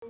Hey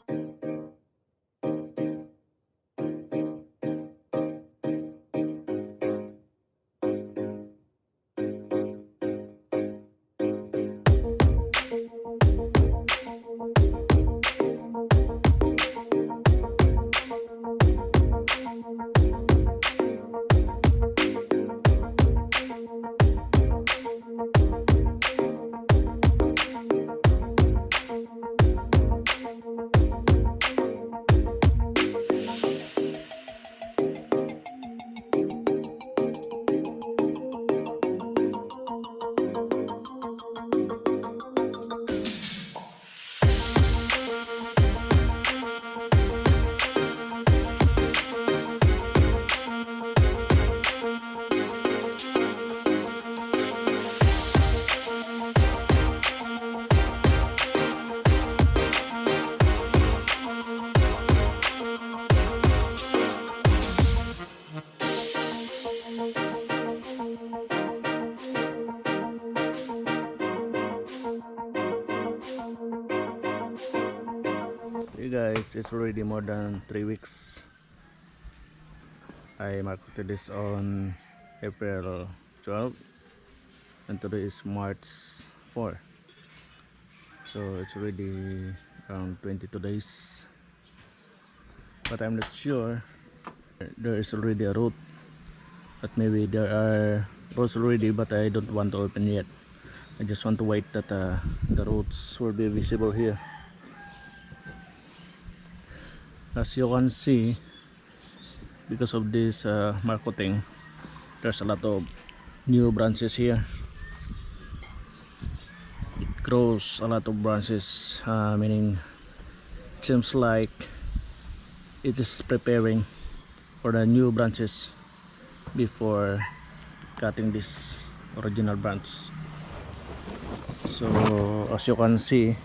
guys, it's already more than 3 weeks. I marketed this on April 12 and today is March 4, so it's already around 22 days, but I'm not sure. There is already a root, but maybe there are roots already, but I don't want to open yet. I just want to wait that the roots will be visible here. As you can see, because of this marcotting, there's a lot of new branches here. It grows a lot of branches, meaning it seems like it is preparing for the new branches before cutting this original branch. So as you can see,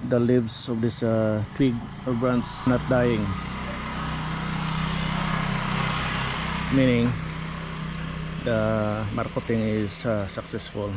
the leaves of this twig or branch not dying, meaning the marcotting is successful.